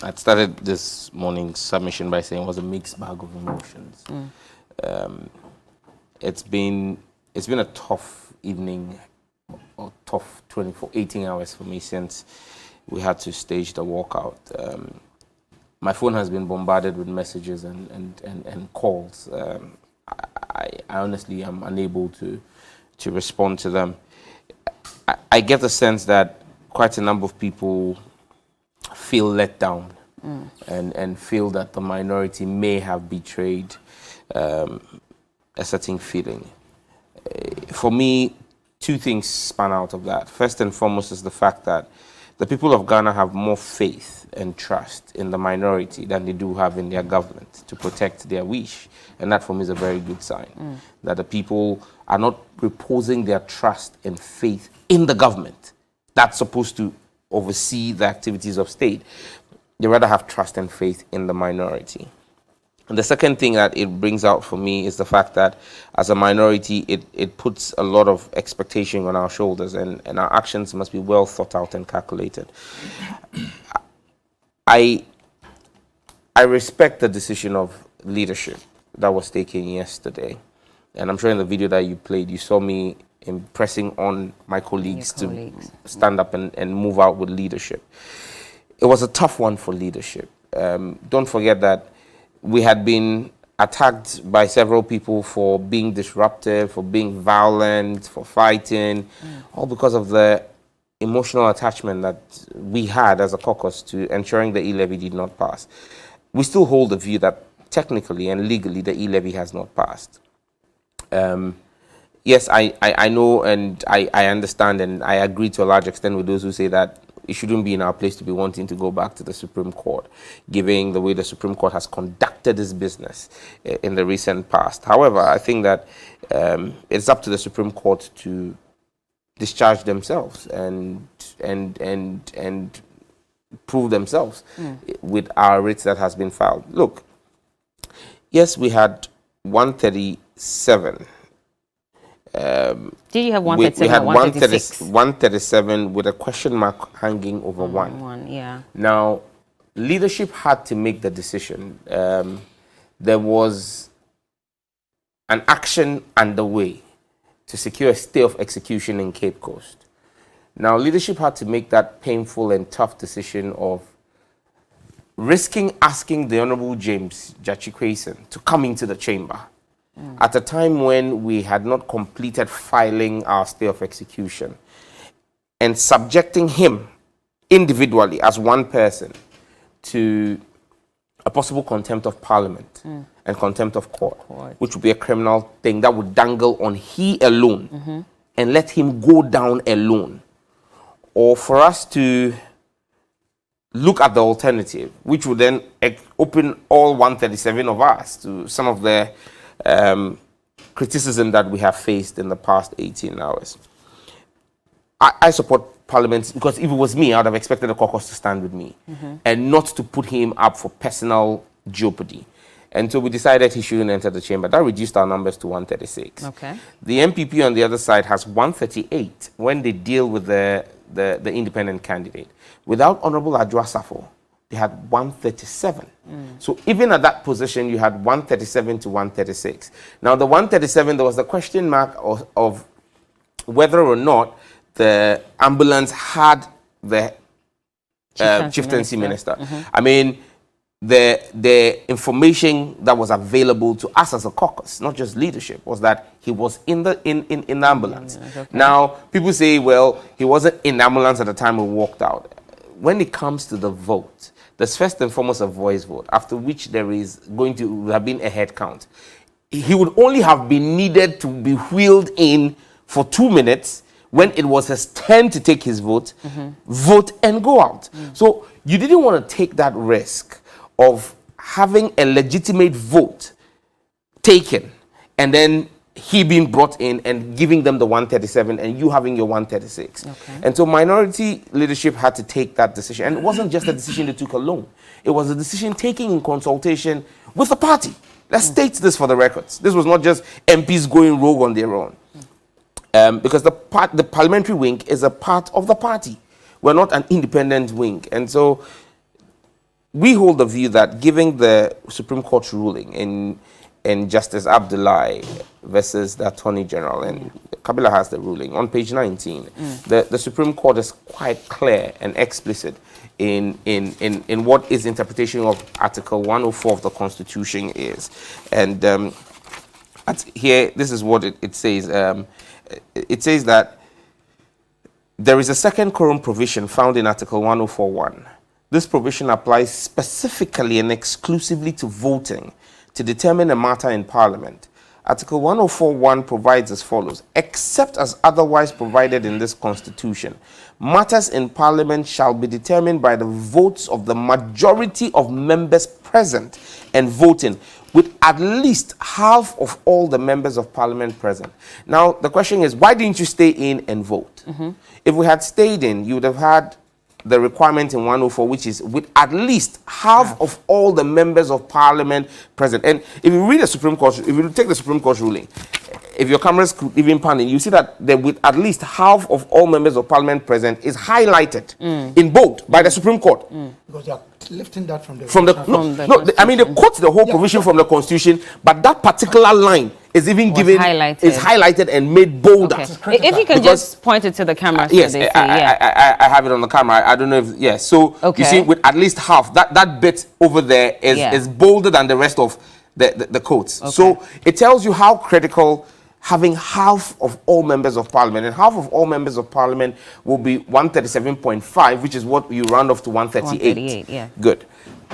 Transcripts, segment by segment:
I started this morning's submission by saying it was a mixed bag of emotions. It's been a tough evening, or tough 18 hours for me since we had to stage the walkout. My phone has been bombarded with messages and calls. I honestly am unable to respond to them. I get the sense that quite a number of people feel let down and feel that the minority may have betrayed a certain feeling. For me, two things span out of that. First and foremost is the fact that the people of Ghana have more faith and trust in the minority than they do have in their government to protect their wish. And that for me is a very good sign, that the people are not reposing their trust and faith in the government that's supposed to oversee the activities of state. They rather have trust and faith in the minority. And the second thing that it brings out for me is the fact that as a minority, it puts a lot of expectation on our shoulders, and our actions must be well thought out and calculated. I respect the decision of leadership that was taken yesterday. And I'm sure in the video that you played, you saw me impressing on my colleagues to stand up and move out with leadership. It was a tough one for leadership. Don't forget that we had been attacked by several people for being disruptive, for being violent, for fighting, all because of the emotional attachment that we had as a caucus to ensuring the E-Levy did not pass. We still hold the view that technically and legally the E-Levy has not passed. Yes, I know and I understand and I agree to a large extent with those who say that it shouldn't be in our place to be wanting to go back to the Supreme Court, given the way the Supreme Court has conducted its business in the recent past. However, I think that it's up to the Supreme Court to discharge themselves and prove themselves with our writ that has been filed. Look, yes, we had 137. Did you have 137? We had 136? 137 with a question mark hanging over one. Yeah. Now, leadership had to make the decision. There was an action underway to secure a stay of execution in Cape Coast. Now, leadership had to make that painful and tough decision of risking asking the Honorable James Jachikwason to come into the chamber at a time when we had not completed filing our stay of execution, and subjecting him individually as one person to a possible contempt of parliament and contempt of court, which would be a criminal thing that would dangle on he alone and let him go down alone. Or for us to look at the alternative, which would then open all 137 of us to some of the criticism that we have faced in the past 18 hours. I support Parliament because if it was me, I would have expected the caucus to stand with me and not to put him up for personal jeopardy. And so we decided he shouldn't enter the chamber. That reduced our numbers to 136. Okay. The MPP on the other side has 138 when they deal with the independent candidate. Without Honorable Adwoa Safo, they had 137. So even at that position, you had 137 to 136. Now, the 137, there was the question mark of whether or not the ambulance had the chieftaincy minister. I mean, the information that was available to us as a caucus, not just leadership, was that he was in the ambulance. Okay. Now, people say, well, he wasn't in the ambulance at the time we walked out. When it comes to the vote, there's first and foremost a voice vote, after which there is going to have been a head count. He would only have been needed to be wheeled in for 2 minutes when it was his turn to take his vote, vote and go out. So you didn't want to take that risk of having a legitimate vote taken and then he being brought in and giving them the 137 and you having your 136. Okay. And so minority leadership had to take that decision. And it wasn't just a decision they took alone. It was a decision taken in consultation with the party. Let's state this for the records. This was not just MPs going rogue on their own. Because the parliamentary wing is a part of the party. We're not an independent wing. And so we hold the view that given the Supreme Court's ruling in Justice Abdullahi versus the Attorney General, and Kabila has the ruling on page 19, the Supreme Court is quite clear and explicit in what its interpretation of Article 104 of the Constitution is. And here, this is what it says. It says that there is a second quorum provision found in Article 104.1. This provision applies specifically and exclusively to voting to determine a matter in Parliament. Article 104.1 provides as follows: except as otherwise provided in this Constitution, matters in Parliament shall be determined by the votes of the majority of members present and voting, with at least half of all the members of Parliament present. Now, the question is, why didn't you stay in and vote? If we had stayed in, you would have had the requirement in 104, which is with at least half of all the members of Parliament present. And if you read the Supreme Court, if you take the Supreme Court ruling, if your cameras could even pan in, you see that with at least half of all members of Parliament present is highlighted in bold by the Supreme Court. Because they are lifting that from the I mean, they quote the whole provision from the Constitution, but that particular line is even highlighted and made bolder. Okay. If you can just point it to the camera. Yes, I have it on the camera. I don't know if, yes. So you see, with at least half, that bit over there is bolder than the rest of the quotes. Okay. So it tells you how critical having half of all members of Parliament, and half of all members of Parliament will be 137.5, which is what you round off to 138. 138, yeah. Good.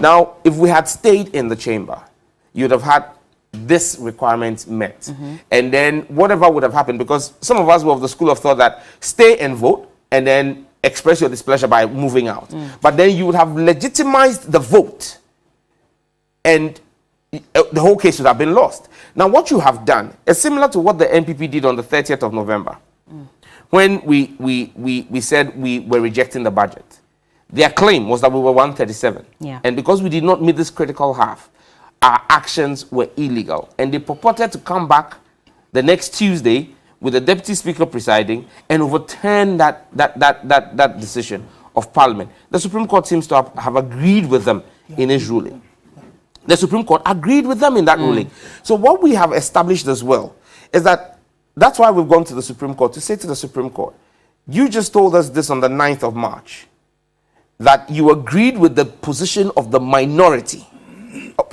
Now, if we had stayed in the chamber, you'd have had this requirement met. And then whatever would have happened, because some of us were of the school of thought that stay and vote and then express your displeasure by moving out. But then you would have legitimized the vote and the whole case would have been lost. Now, what you have done is similar to what the NPP did on the 30th of November, when we said we were rejecting the budget. Their claim was that we were 137. Yeah. And because we did not meet this critical half, our actions were illegal. And they purported to come back the next Tuesday with the Deputy Speaker presiding and overturn that decision of Parliament. The Supreme Court seems to have agreed with them in its ruling. The Supreme Court agreed with them in that ruling. So what we have established as well is that's why we've gone to the Supreme Court to say to the Supreme Court, you just told us this on the 9th of March, that you agreed with the position of the minority,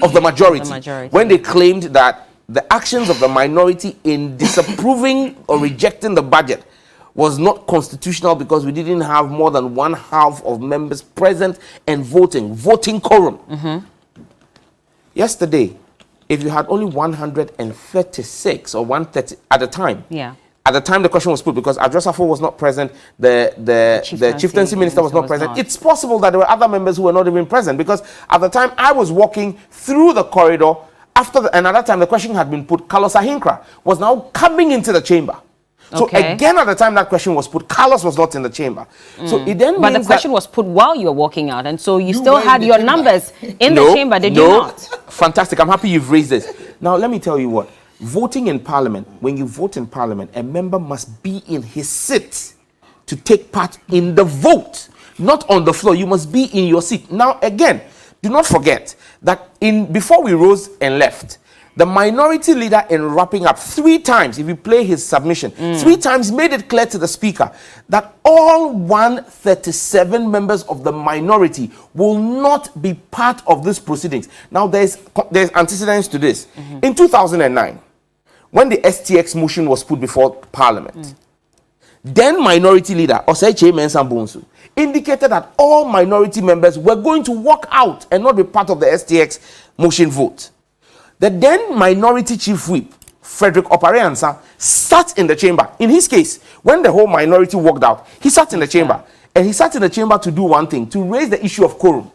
of the majority, when they claimed that the actions of the minority in disapproving or rejecting the budget was not constitutional because we didn't have more than one half of members present and voting quorum. Yesterday, if you had only 136 or 130 at the time, at the time the question was put, because Adjosafo was not present, the chieftaincy minister was not present. It's possible that there were other members who were not even present, because at the time I was walking through the corridor and at that time the question had been put. Carlos Ahinkra was now coming into the chamber. So again, at the time that question was put, Carlos was not in the chamber. So it then but the question was put while you were walking out, and so you still had your numbers in the chamber, did you not? Fantastic. I'm happy you've raised this. Now, let me tell you what. Voting in Parliament, when you vote in Parliament, a member must be in his seat to take part in the vote, not on the floor. You must be in your seat. Now, again, do not forget that before we rose and left, the minority leader, in wrapping up 3 times, if you play his submission, 3 times made it clear to the speaker that all 137 members of the minority will not be part of this proceedings. Now, there's antecedents to this. In 2009, when the STX motion was put before Parliament, then minority leader, Osei Mensah Bonsu, indicated that all minority members were going to walk out and not be part of the STX motion vote. The then minority chief whip, Frederick Opareansa, sat in the chamber. In his case, when the whole minority walked out, he sat in the chamber. And he sat in the chamber to do one thing, to raise the issue of quorum.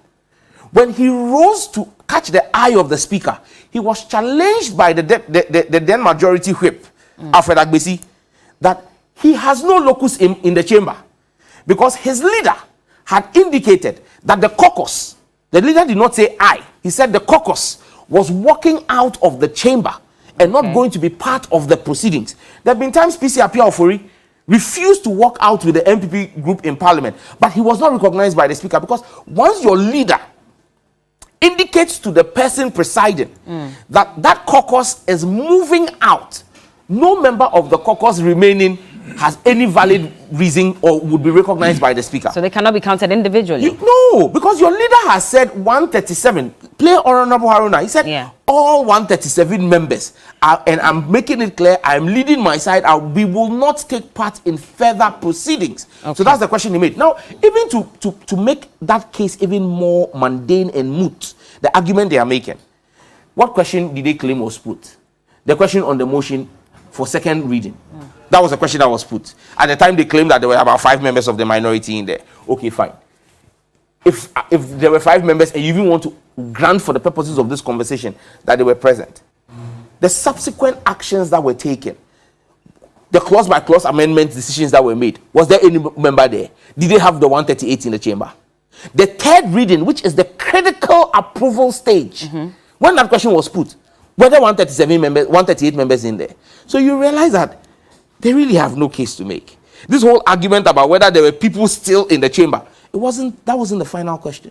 When he rose to catch the eye of the speaker, he was challenged by the then majority whip, Alfred Agbesi, that he has no locus in the chamber. Because his leader had indicated that the caucus, the leader did not say I, he said the caucus was walking out of the chamber and not going to be part of the proceedings. There have been times PC Apia Ofori refused to walk out with the MPP group in Parliament, but he was not recognized by the speaker, because once your leader indicates to the person presiding that that caucus is moving out. No member of the caucus remaining has any valid reason or would be recognized by the speaker. So they cannot be counted individually? No, because your leader has said 137. Play Honorable Haruna. He said all 137 members. And I'm making it clear, I'm leading my side. We will not take part in further proceedings. Okay. So that's the question he made. Now, even to make that case even more mundane and moot, the argument they are making, what question did they claim was put? The question on the motion for second reading. That was the question that was put. At the time, they claimed that there were about 5 members of the minority in there. Okay, fine. If there were 5 members and you even want to grant for the purposes of this conversation that they were present, the subsequent actions that were taken, the clause-by-clause amendment decisions that were made, was there any member there? Did they have the 138 in the chamber? The third reading, which is the critical approval stage, when that question was put, were there 138 members in there? So you realize that they really have no case to make. This whole argument about whether there were people still in the chamber, that wasn't the final question.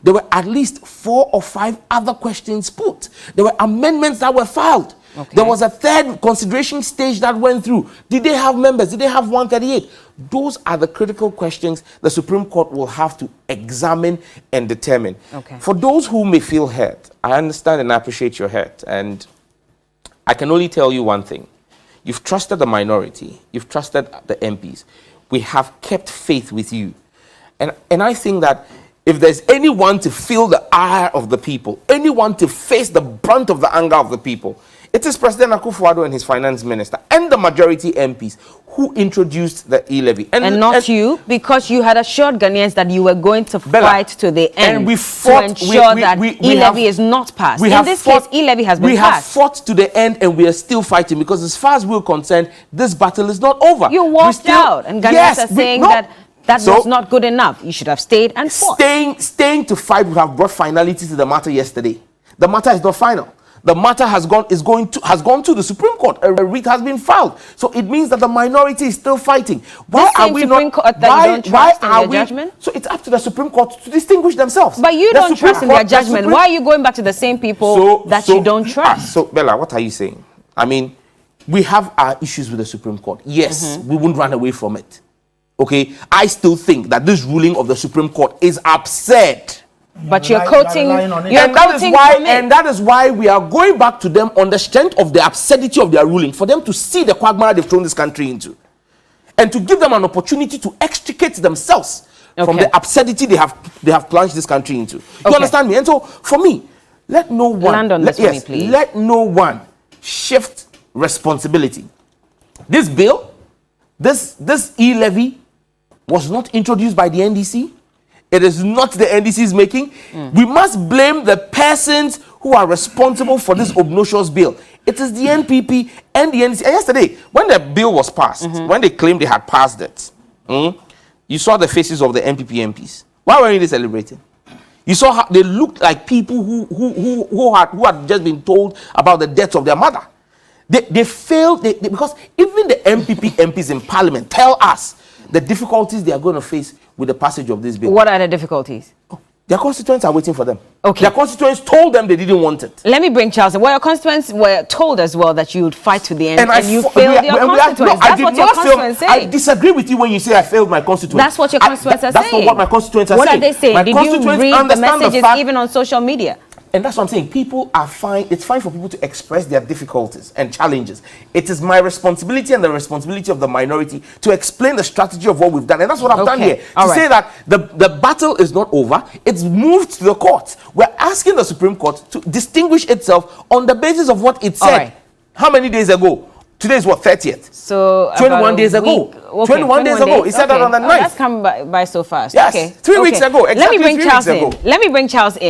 There were at least 4 or 5 other questions put. There were amendments that were filed. Okay. There was a third consideration stage that went through. Did they have members? Did they have 138? Those are the critical questions the Supreme Court will have to examine and determine. Okay. For those who may feel hurt, I understand and I appreciate your hurt. And I can only tell you one thing. You've trusted the minority. You've trusted the MPs. We have kept faith with you. And I think that if there's anyone to feel the ire of the people, anyone to face the brunt of the anger of the people, it is President Akufo-Addo and his finance minister and the majority MPs who introduced the E-Levy. And not you, because you had assured Ghanaians that you were going to fight to the end, and we fought, to ensure that E-Levy is not passed. In this case, E-Levy has been passed. We have fought to the end and we are still fighting, because as far as we're concerned, this battle is not over. You walked out, and Ghanaians are saying that was not good enough. You should have stayed and fought. Staying to fight would have brought finality to the matter yesterday. The matter is not final. The matter has gone to the Supreme Court. A writ has been filed. So it means that the minority is still fighting. Why are we Supreme not? Court that you don't trust in their judgment? So it's up to the Supreme Court to distinguish themselves. But you don't trust in their judgment. Why are you going back to the same people that you don't trust? So Bella, what are you saying? I mean, we have our issues with the Supreme Court. Yes, we wouldn't run away from it. Okay, I still think that this ruling of the Supreme Court is absurd. But you're quoting, and that is why we are going back to them on the strength of the absurdity of their ruling, for them to see the quagmire they've thrown this country into, and to give them an opportunity to extricate themselves from the absurdity they have plunged this country into. You understand me? And so, for me, let no one land on this for me, please. Let no one shift responsibility. This bill, this E-Levy, was not introduced by the NDC. It is not the NDC's making. We must blame the persons who are responsible for this obnoxious bill. It is the NPP and the NDC. And yesterday, when the bill was passed, when they claimed they had passed it, you saw the faces of the NPP MPs. Why weren't they celebrating? You saw how they looked like people who had just been told about the deaths of their mother. They failed because even the NPP MPs in Parliament tell us the difficulties they are going to face with the passage of this bill. What are the difficulties? Their constituents are waiting for them. Okay. Their constituents told them they didn't want it. Let me bring Charles in. Well, your constituents were told as well that you would fight to the end, and you failed your constituents. That's what your constituents say. I disagree with you when you say I failed my constituents. That's what your constituents are saying. That's not what my constituents are saying. What are they saying? Did you read the messages even on social media? And that's what I'm saying. People are fine. It's fine for people to express their difficulties and challenges. It is my responsibility and the responsibility of the minority to explain the strategy of what we've done. And that's what I've done here. To say that the battle is not over. It's moved to the courts. We're asking the Supreme Court to distinguish itself on the basis of what it said. How many days ago? Today is what, 30th? So 21 days ago. 21 days ago. He said that on the 9th. That's come by so fast. Yes. 3 weeks ago. Exactly. Let me bring Charles in.